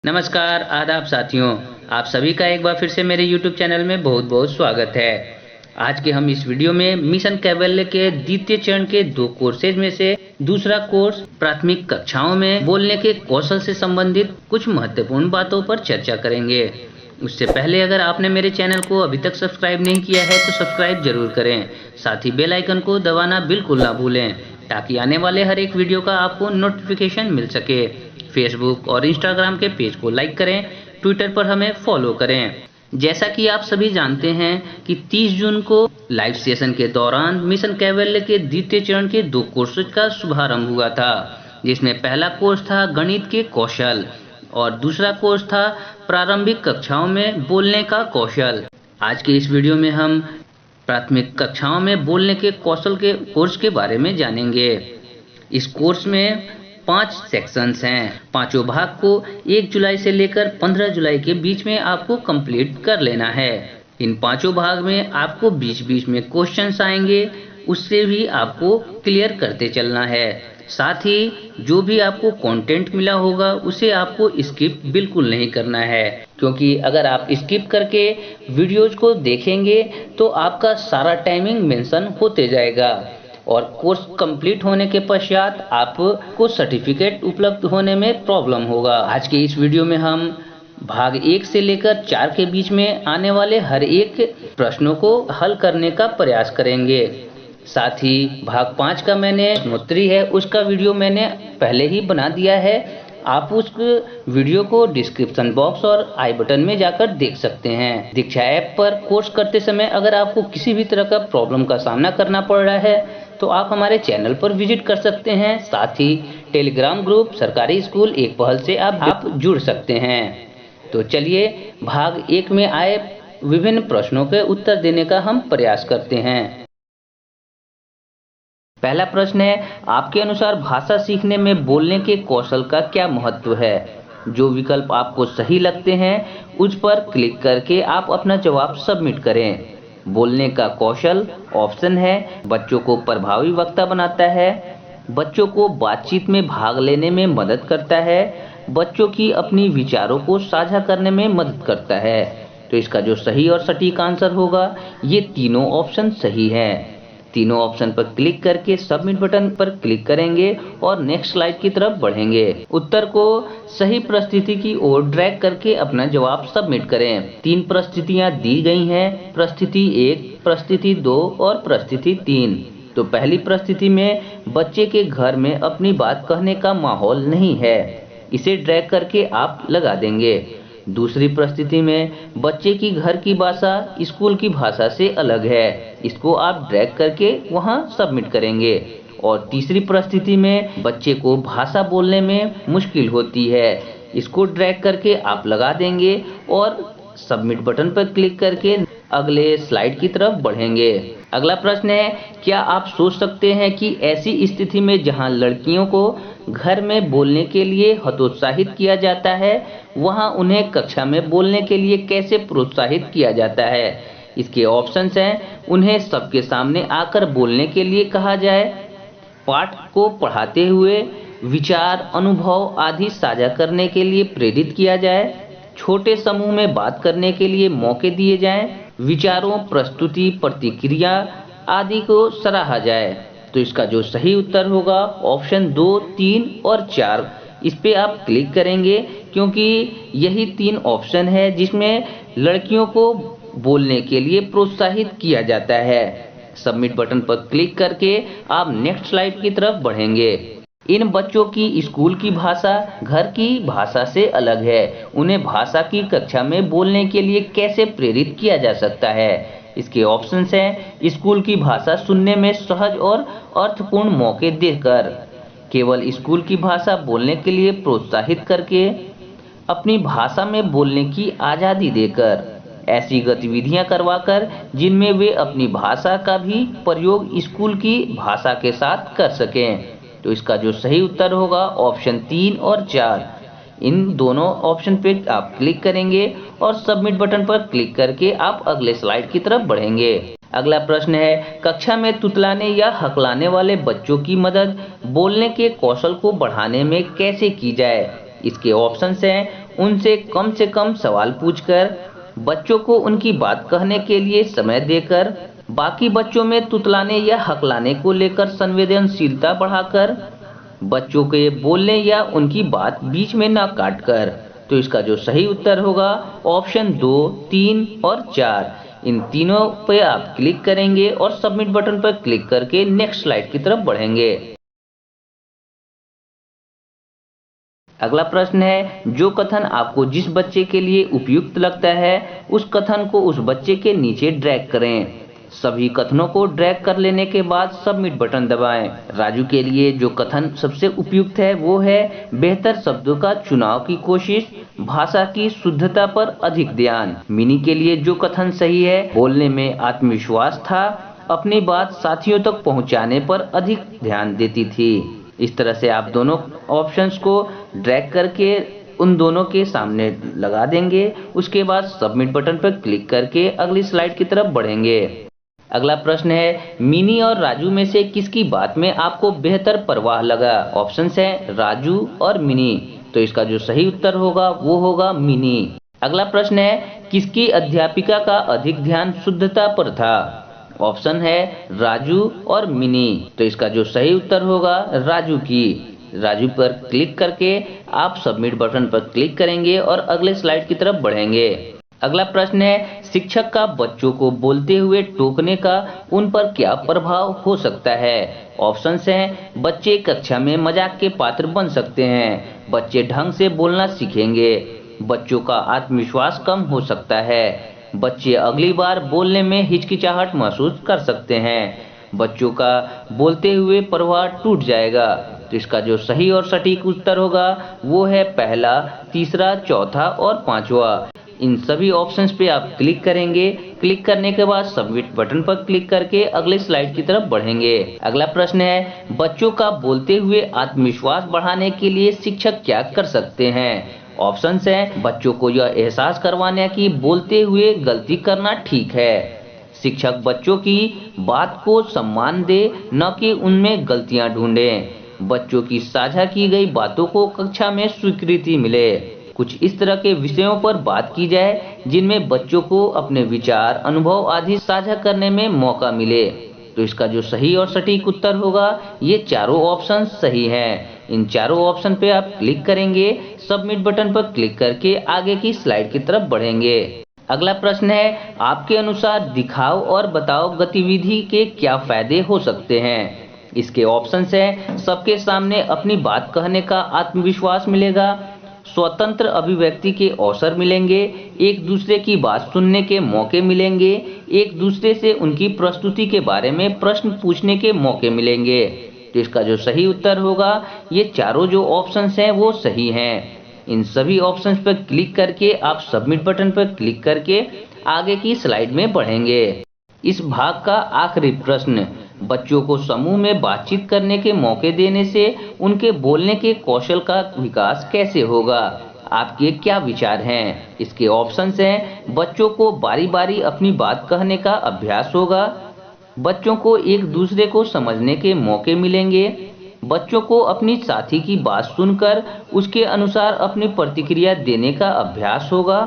नमस्कार, आदाब साथियों। आप सभी का एक बार फिर से मेरे YouTube चैनल में बहुत-बहुत स्वागत है। आज के हम इस वीडियो में मिशन कैवल्य के द्वितीय चरण के 2 कोर्सेज में से दूसरा कोर्स प्राथमिक कक्षाओं में बोलने के कौशल से संबंधित कुछ महत्वपूर्ण बातों पर चर्चा करेंगे। उससे पहले अगर आपने मेरे चैनल को अभी तक सब्सक्राइब नहीं किया है तो सब्सक्राइब जरूर करें। साथ ही बेल आइकन को दबाना बिल्कुल ना भूलें ताकि आने वाले हर एक वीडियो का आपको नोटिफिकेशन मिल सके। फेसबुक और इंस्टाग्राम के पेज को लाइक करें, ट्विटर पर हमें फॉलो करें। जैसा कि आप सभी जानते हैं कि 30 जून को लाइव सेशन के दौरान मिशन कैवल्य के द्वितीय चरण के 2 कोर्सेज का शुभारंभ हुआ था, जिसमें पहला कोर्स था गणित के कौशल और दूसरा कोर्स था प्रारंभिक कक्षाओं में बोलने का कौशल। आज के इस वीडियो में हम प्राथमिक कक्षाओं में बोलने के कौशल के कोर्स के बारे में जानेंगे। इस कोर्स में 5 सेक्शंस हैं। पांचों भाग को 1 जुलाई से लेकर 15 जुलाई के बीच में आपको कंप्लीट कर लेना है। इन पांचों भाग में आपको बीच-बीच में क्वेश्चंस आएंगे, उससे भी आपको क्लियर करते चलना है। साथ ही जो भी आपको कंटेंट मिला होगा उसे आपको स्किप बिल्कुल नहीं करना है, क्योंकि अगर आप स्किप करके वीडियोज को देखेंगे तो आपका सारा टाइमिंग मेंशन होते जाएगा और कोर्स कंप्लीट होने के पश्चात आपको सर्टिफिकेट उपलब्ध होने में प्रॉब्लम होगा। आज के इस वीडियो में हम भाग 1 से लेकर 4 के बीच में आने वाले हर एक प्रश्नों को हल करने का प्रयास करेंगे। साथ ही भाग 5 का मैंने प्रश्नोत्तरी है उसका वीडियो मैंने पहले ही बना दिया है। आप उस वीडियो को डिस्क्रिप्शन बॉक्स और आई बटन में जाकर देख सकते हैं। दीक्षा ऐप पर कोर्स करते समय अगर आपको किसी भी तरह का प्रॉब्लम का सामना करना पड़ रहा है तो आप हमारे चैनल पर विजिट कर सकते हैं। साथ ही टेलीग्राम ग्रुप सरकारी स्कूल एक पहल से आप जुड़ सकते हैं। तो चलिए भाग 1 में आए विभिन्न प्रश्नों के उत्तर देने का हम प्रयास करते हैं। पहला प्रश्न है, आपके अनुसार भाषा सीखने में बोलने के कौशल का क्या महत्व है? जो विकल्प आपको सही लगते हैं उस पर क्लिक करके आप अपना जवाब सबमिट करें। बोलने का कौशल ऑप्शन है बच्चों को प्रभावी वक्ता बनाता है, बच्चों को बातचीत में भाग लेने में मदद करता है, बच्चों की अपनी विचारों को साझा करने में मदद करता है। तो इसका जो सही और सटीक आंसर होगा ये तीनों ऑप्शन सही हैं। तीनों ऑप्शन पर क्लिक करके सबमिट बटन पर क्लिक करेंगे और नेक्स्ट स्लाइड की तरफ बढ़ेंगे। उत्तर को सही परिस्थिति की ओर ड्रैग करके अपना जवाब सबमिट करें। 3 परिस्थितियां दी गई हैं, परिस्थिति 1, परिस्थिति 2 और परिस्थिति 3। तो पहली परिस्थिति में बच्चे के घर में अपनी बात कहने का माहौल नहीं है, इसे ड्रैग करके आप लगा देंगे। दूसरी परिस्थिति में बच्चे की घर की भाषा स्कूल की भाषा से अलग है, इसको आप ड्रैग करके वहां सबमिट करेंगे। और तीसरी परिस्थिति में बच्चे को भाषा बोलने में मुश्किल होती है, इसको ड्रैग करके आप लगा देंगे और सबमिट बटन पर क्लिक करके अगले स्लाइड की तरफ बढ़ेंगे। अगला प्रश्न है, क्या आप सोच सकते हैं कि ऐसी स्थिति में जहां लड़कियों को घर में बोलने के लिए हतोत्साहित किया जाता है वहां उन्हें कक्षा में बोलने के लिए कैसे प्रोत्साहित किया जाता है? इसके ऑप्शंस हैं, उन्हें सबके सामने आकर बोलने के लिए कहा जाए, पाठ को पढ़ाते हुए विचार, अनुभव आदि साझा करने के लिए प्रेरित किया जाए, छोटे समूह में बात करने के लिए मौके दिए जाएं, विचारों, प्रस्तुति, प्रतिक्रिया आदि को सराहा जाए। तो इसका जो सही उत्तर होगा ऑप्शन 2, 3 और 4, इस पे आप क्लिक करेंगे क्योंकि यही 3 ऑप्शन है जिसमें लड़कियों को बोलने के लिए प्रोत्साहित किया जाता है। सबमिट बटन पर क्लिक करके आप नेक्स्ट स्लाइड की तरफ बढ़ेंगे। इन बच्चों की स्कूल की भाषा घर की भाषा से अलग है, उन्हें भाषा की कक्षा में बोलने के लिए कैसे प्रेरित किया जा सकता है? इसके ऑप्शंस हैं, स्कूल की भाषा सुनने में सहज और अर्थपूर्ण मौके देकर, केवल स्कूल की भाषा बोलने के लिए प्रोत्साहित करके, अपनी भाषा में बोलने की आज़ादी देकर, ऐसी गतिविधियां करवाकर जिनमें वे अपनी भाषा का भी प्रयोग स्कूल की भाषा के साथ कर सकें। तो इसका जो सही उत्तर होगा ऑप्शन 3 और 4, इन दोनों ऑप्शन पे आप क्लिक करेंगे और सबमिट बटन पर क्लिक करके आप अगले स्लाइड की तरफ बढ़ेंगे। अगला प्रश्न है, कक्षा में तुतलाने या हकलाने वाले बच्चों की मदद बोलने के कौशल को बढ़ाने में कैसे की जाए? इसके ऑप्शंस हैं, उनसे कम सवाल पूछकर, बच्चों को उनकी बात कहने के लिए समय देकर, बाकी बच्चों में तुतलाने या हकलाने को लेकर संवेदनशीलता बढ़ाकर, बच्चों के बोलने या उनकी बात बीच में ना काटकर। तो इसका जो सही उत्तर होगा ऑप्शन 2, 3 और 4। इन तीनों पे आप क्लिक करेंगे और सबमिट बटन पर क्लिक करके नेक्स्ट स्लाइड की तरफ बढ़ेंगे। अगला प्रश्न है, जो कथन आपको जिस बच्चे के लिए उपयुक्त लगता है उस कथन को उस बच्चे के नीचे ड्रैग करें। सभी कथनों को ड्रैग कर लेने के बाद सबमिट बटन दबाएं। राजू के लिए जो कथन सबसे उपयुक्त है वो है, बेहतर शब्दों का चुनाव की कोशिश, भाषा की शुद्धता पर अधिक ध्यान। मिनी के लिए जो कथन सही है, बोलने में आत्मविश्वास था, अपनी बात साथियों तक पहुंचाने पर अधिक ध्यान देती थी। इस तरह से आप दोनों ऑप्शंस को ड्रैग करके उन दोनों के सामने लगा देंगे। उसके बाद सबमिट बटन पर क्लिक करके अगली स्लाइड की तरफ बढ़ेंगे। अगला प्रश्न है, मिनी और राजू में से किसकी बात में आपको बेहतर परवाह लगा? ऑप्शंस हैं राजू और मिनी। तो इसका जो सही उत्तर होगा वो होगा मिनी। अगला प्रश्न है, किसकी अध्यापिका का अधिक ध्यान शुद्धता पर था? ऑप्शन है राजू और मिनी। तो इसका जो सही उत्तर होगा राजू की। राजू पर क्लिक करके आप सबमिट बटन पर क्लिक करेंगे और अगले स्लाइड की तरफ बढ़ेंगे। अगला प्रश्न है, शिक्षक का बच्चों को बोलते हुए टोकने का उन पर क्या प्रभाव हो सकता है? ऑप्शंस हैं, बच्चे कक्षा में मजाक के पात्र बन सकते हैं, बच्चे ढंग से बोलना सीखेंगे, बच्चों का आत्मविश्वास कम हो सकता है, बच्चे अगली बार बोलने में हिचकिचाहट महसूस कर सकते हैं, बच्चों का बोलते हुए प्रवाह टूट जाएगा। तो इसका जो सही और सटीक उत्तर होगा वो है पहला, तीसरा, चौथा और पांचवा। इन सभी ऑप्शंस पे आप क्लिक करेंगे। क्लिक करने के बाद सबमिट बटन पर क्लिक करके अगले स्लाइड की तरफ बढ़ेंगे। अगला प्रश्न है, बच्चों का बोलते हुए आत्मविश्वास बढ़ाने के लिए शिक्षक क्या कर सकते हैं? ऑप्शंस हैं, बच्चों को यह एहसास करवाना कि बोलते हुए गलती करना ठीक है, शिक्षक बच्चों की बात को सम्मान दे, न कि उनमें गलतियां ढूंढे, बच्चों की साझा की गई बातों को कक्षा में स्वीकृति मिले। कुछ इस तरह के विषयों पर बात की जाए जिनमें बच्चों को अपने विचार, अनुभव आदि साझा करने में मौका मिले। तो इसका जो सही और सटीक उत्तर होगा ये चारों ऑप्शन सही हैं। इन चारों ऑप्शन पे आप क्लिक करेंगे, सबमिट बटन पर क्लिक करके आगे की स्लाइड की तरफ बढ़ेंगे। अगला प्रश्न है, आपके अनुसार दिखाओ और बताओ गतिविधि के क्या फायदे हो सकते हैं? इसके ऑप्शंस हैं, सबके सामने अपनी बात कहने का आत्मविश्वास मिलेगा, स्वतंत्र अभिव्यक्ति के अवसर मिलेंगे, एक दूसरे की बात सुनने के मौके मिलेंगे, एक दूसरे से उनकी प्रस्तुति के बारे में प्रश्न पूछने के मौके मिलेंगे। तो इसका जो सही उत्तर होगा ये चारों जो ऑप्शंस हैं वो सही हैं। इन सभी ऑप्शंस पर क्लिक करके आप सबमिट बटन पर क्लिक करके आगे की स्लाइड में बढ़ेंगे। इस भाग का आखिरी प्रश्न, बच्चों को समूह में बातचीत करने के मौके देने से उनके बोलने के कौशल का विकास कैसे होगा? आपके क्या विचार हैं? इसके ऑप्शंस हैं, बच्चों को बारी बारी अपनी बात कहने का अभ्यास होगा, बच्चों को एक दूसरे को समझने के मौके मिलेंगे, बच्चों को अपनी साथी की बात सुनकर उसके अनुसार अपनी प्रतिक्रिया देने का अभ्यास होगा,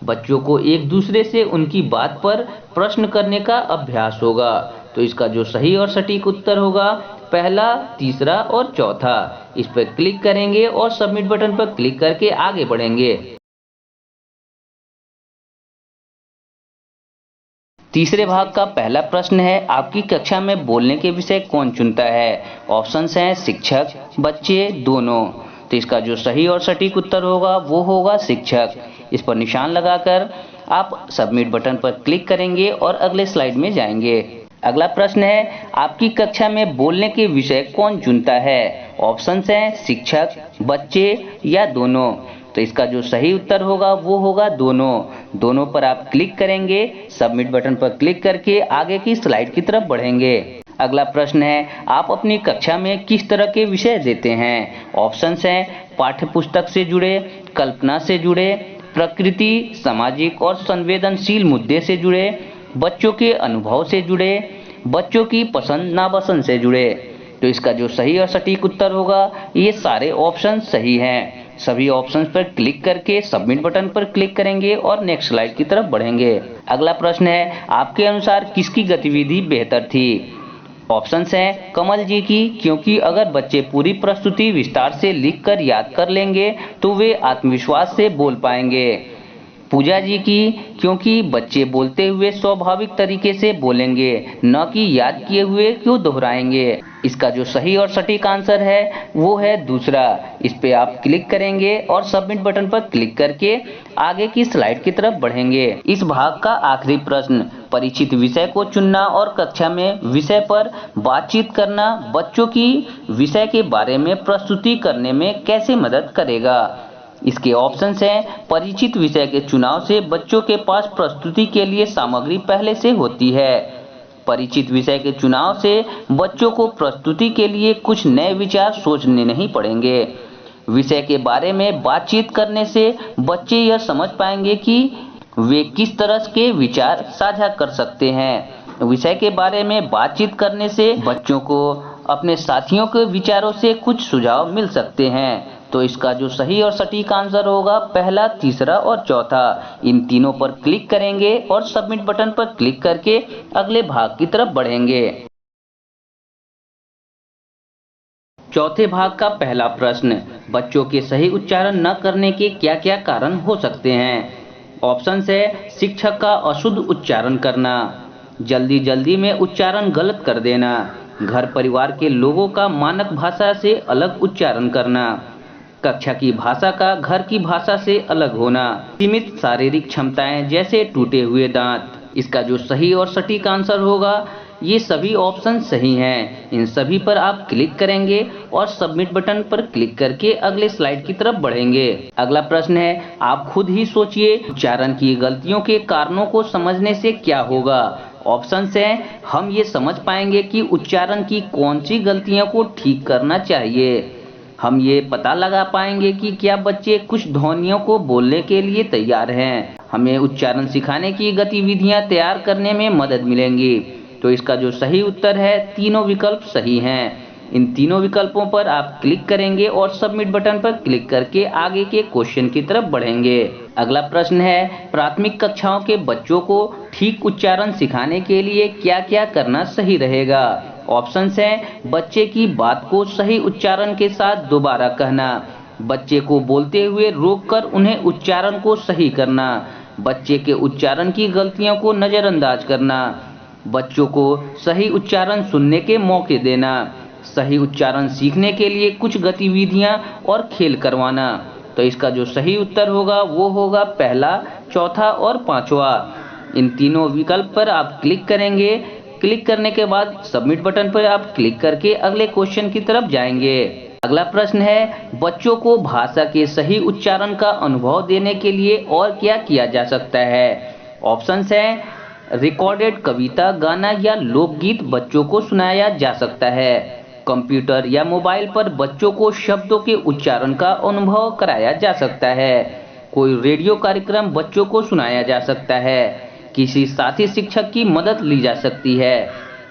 बच्चों को एक दूसरे से उनकी बात पर प्रश्न करने का अभ्यास होगा। तो इसका जो सही और सटीक उत्तर होगा पहला, तीसरा और चौथा। इस पर क्लिक करेंगे और सबमिट बटन पर क्लिक करके आगे बढ़ेंगे। तीसरे भाग का पहला प्रश्न है, आपकी कक्षा में बोलने के विषय कौन चुनता है? ऑप्शंस हैं, शिक्षक, बच्चे, दोनों। तो इसका जो सही और सटीक उत्तर होगा वो होगा शिक्षक। इस पर निशान लगाकर आप सबमिट बटन पर क्लिक करेंगे और अगले स्लाइड में जाएंगे। अगला प्रश्न है, आपकी कक्षा में बोलने के विषय कौन चुनता है? ऑप्शंस हैं, शिक्षक, बच्चे या दोनों। तो इसका जो सही उत्तर होगा वो होगा दोनों। दोनों पर आप क्लिक करेंगे, सबमिट बटन पर क्लिक करके आगे की स्लाइड की तरफ बढ़ेंगे। अगला प्रश्न है, आप अपनी कक्षा में किस तरह के विषय देते हैं? ऑप्शंस हैं, पाठ्य पुस्तक से जुड़े, कल्पना से जुड़े, प्रकृति, सामाजिक और संवेदनशील मुद्दे से जुड़े, बच्चों के अनुभव से जुड़े, बच्चों की पसंद नापसंद से जुड़े। तो इसका जो सही और सटीक उत्तर होगा ये सारे ऑप्शन सही हैं। सभी ऑप्शंस पर क्लिक करके सबमिट बटन पर क्लिक करेंगे और नेक्स्ट स्लाइड की तरफ बढ़ेंगे। अगला प्रश्न है, आपके अनुसार किसकी गतिविधि बेहतर थी? ऑप्शंस हैं कमल जी की, क्योंकि अगर बच्चे पूरी प्रस्तुति विस्तार से लिखकर याद कर लेंगे तो वे आत्मविश्वास से बोल पाएंगे। पूजा जी की, क्योंकि बच्चे बोलते हुए स्वाभाविक तरीके से बोलेंगे, न कि याद किए हुए क्यों दोहराएंगे। इसका जो सही और सटीक आंसर है वो है दूसरा। इस पे आप क्लिक करेंगे और सबमिट बटन पर क्लिक करके आगे की स्लाइड की तरफ बढ़ेंगे। इस भाग का आखिरी प्रश्न, परिचित विषय को चुनना और कक्षा में विषय पर बातचीत करना बच्चों की विषय के बारे में प्रस्तुति करने में कैसे मदद करेगा? इसके ऑप्शंस हैं, परिचित विषय के चुनाव से बच्चों के पास प्रस्तुति के लिए सामग्री पहले से होती है। परिचित विषय के चुनाव से बच्चों को प्रस्तुति के लिए कुछ नए विचार सोचने नहीं पड़ेंगे। विषय के बारे में बातचीत करने से बच्चे यह समझ पाएंगे कि वे किस तरह के विचार साझा कर सकते हैं। विषय के बारे में बातचीत करने से बच्चों को अपने साथियों के विचारों से कुछ सुझाव मिल सकते हैं। तो इसका जो सही और सटीक आंसर होगा पहला, तीसरा और चौथा। इन तीनों पर क्लिक करेंगे और सबमिट बटन पर क्लिक करके अगले भाग की तरफ बढ़ेंगे। चौथे भाग का पहला प्रश्न, बच्चों के सही उच्चारण न करने के क्या क्या कारण हो सकते हैं? ऑप्शन है, शिक्षक का अशुद्ध उच्चारण करना, जल्दी जल्दी में उच्चारण गलत कर देना, घर परिवार के लोगों का मानक भाषा से अलग उच्चारण करना, कक्षा की भाषा का घर की भाषा से अलग होना, सीमित शारीरिक क्षमताएं जैसे टूटे हुए दांत। इसका जो सही और सटीक आंसर होगा, ये सभी ऑप्शन सही हैं। इन सभी पर आप क्लिक करेंगे और सबमिट बटन पर क्लिक करके अगले स्लाइड की तरफ बढ़ेंगे। अगला प्रश्न है, आप खुद ही सोचिए, उच्चारण की गलतियों के कारणों को समझने से क्या होगा? ऑप्शंस हैं, हम ये समझ पाएंगे कि उच्चारण की कौन सी गलतियों को ठीक करना चाहिए। हम ये पता लगा पाएंगे कि क्या बच्चे कुछ ध्वनियों को बोलने के लिए तैयार हैं। हमें उच्चारण सिखाने की गतिविधियां तैयार करने में मदद मिलेंगी। तो इसका जो सही उत्तर है, तीनों विकल्प सही हैं। इन तीनों विकल्पों पर आप क्लिक करेंगे और सबमिट बटन पर क्लिक करके आगे के क्वेश्चन की तरफ बढ़ेंगे। अगला प्रश्न है, प्राथमिक कक्षाओं के बच्चों को ठीक उच्चारण सिखाने के लिए क्या क्या करना सही रहेगा? ऑप्शंस हैं, बच्चे की बात को सही उच्चारण के साथ दोबारा कहना, बच्चे को बोलते हुए रोककर उन्हें उच्चारण को सही करना, बच्चे के उच्चारण की गलतियों को नजरअंदाज करना, बच्चों को सही उच्चारण सुनने के मौके देना, सही उच्चारण सीखने के लिए कुछ गतिविधियां और खेल करवाना। तो इसका जो सही उत्तर होगा वो होगा पहला, चौथा और पांचवा। इन तीनों विकल्प पर आप क्लिक करेंगे। क्लिक करने के बाद सबमिट बटन पर आप क्लिक करके अगले क्वेश्चन की तरफ जाएंगे। अगला प्रश्न है, बच्चों को भाषा के सही उच्चारण का अनुभव देने के लिए और क्या किया जा सकता है? ऑप्शंस हैं, रिकॉर्डेड कविता, गाना या लोकगीत बच्चों को सुनाया जा सकता है। कंप्यूटर या मोबाइल पर बच्चों को शब्दों के उच्चारण का अनुभव कराया जा सकता है। कोई रेडियो कार्यक्रम बच्चों को सुनाया जा सकता है। किसी साथी शिक्षक की मदद ली जा सकती है।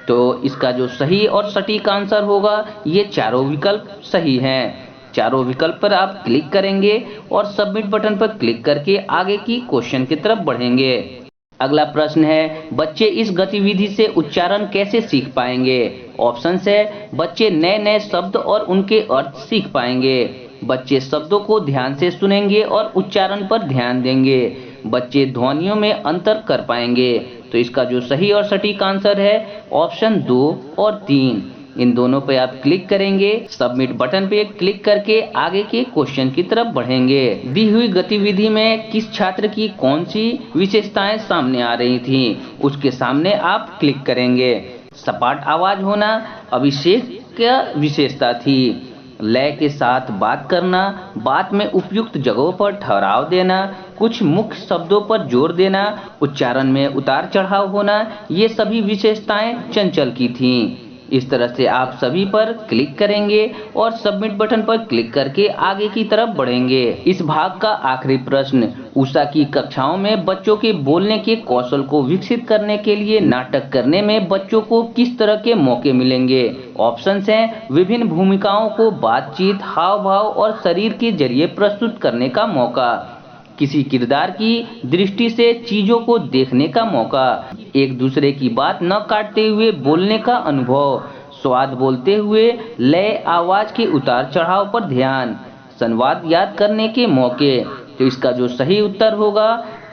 तो इसका जो सही और सटीक आंसर होगा, ये चारों विकल्प सही हैं। चारों विकल्प पर आप क्लिक करेंगे और सबमिट बटन पर क्लिक करके आगे की क्वेश्चन की तरफ बढ़ेंगे। अगला प्रश्न है, बच्चे इस गतिविधि से उच्चारण कैसे सीख पाएंगे? ऑप्शन है, बच्चे नए नए शब्द और उनके अर्थ सीख पाएंगे, बच्चे शब्दों को ध्यान से सुनेंगे और उच्चारण पर ध्यान देंगे, बच्चे ध्वनियों में अंतर कर पाएंगे। तो इसका जो सही और सटीक आंसर है ऑप्शन 2 और 3। इन दोनों पे आप क्लिक करेंगे, सबमिट बटन पे क्लिक करके आगे के क्वेश्चन की तरफ बढ़ेंगे। दी हुई गतिविधि में किस छात्र की कौन सी विशेषताएं सामने आ रही थी, उसके सामने आप क्लिक करेंगे। सपाट आवाज होना अभिषेक क्या विशेषता थी। लय के साथ बात करना, बात में उपयुक्त जगहों पर ठहराव देना, कुछ मुख्य शब्दों पर जोर देना, उच्चारण में उतार चढ़ाव होना, ये सभी विशेषताएं चंचल की थीं। इस तरह से आप सभी पर क्लिक करेंगे और सबमिट बटन पर क्लिक करके आगे की तरफ बढ़ेंगे। इस भाग का आखिरी प्रश्न, उषा की कक्षाओं में बच्चों के बोलने के कौशल को विकसित करने के लिए नाटक करने में बच्चों को किस तरह के मौके मिलेंगे? ऑप्शंस हैं, विभिन्न भूमिकाओं को बातचीत, हाव भाव और शरीर के जरिए प्रस्तुत करने का मौका, किसी किरदार की दृष्टि से चीजों को देखने का मौका, एक दूसरे की बात न काटते हुए बोलने का अनुभव, स्वाद बोलते हुए लय आवाज के उतार चढ़ाव पर ध्यान, संवाद याद करने के मौके। तो इसका जो सही उत्तर होगा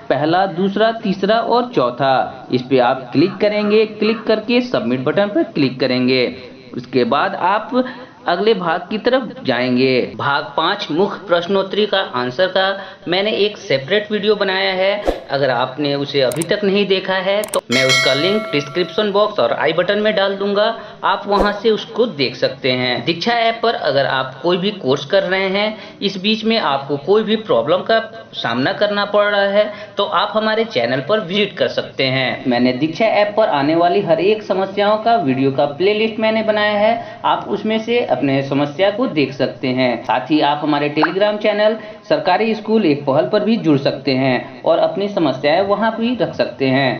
पहला, दूसरा, तीसरा और चौथा। इस पे आप क्लिक करेंगे, क्लिक करके सबमिट बटन पर क्लिक करेंगे। उसके बाद आप अगले भाग की तरफ जाएंगे। भाग 5 मुख्य प्रश्नोत्तरी का आंसर का मैंने एक सेपरेट वीडियो बनाया है। अगर आपने उसे अभी तक नहीं देखा है तो मैं उसका लिंक डिस्क्रिप्शन बॉक्स और आई बटन में डाल दूंगा, आप वहां से उसको देख सकते हैं। दीक्षा ऐप पर अगर आप कोई भी कोर्स कर रहे हैं, इस बीच में आपको कोई भी प्रॉब्लम का सामना करना पड़ रहा है, तो आप हमारे चैनल पर विजिट कर सकते हैं। मैंने दीक्षा ऐप पर आने वाली हर एक समस्याओं का वीडियो का प्लेलिस्ट मैंने बनाया है, आप उसमें से अपने समस्या को देख सकते हैं। साथ ही आप हमारे टेलीग्राम चैनल सरकारी स्कूल एक पहल पर भी जुड़ सकते हैं और अपनी समस्याएं वहां भी रख सकते हैं।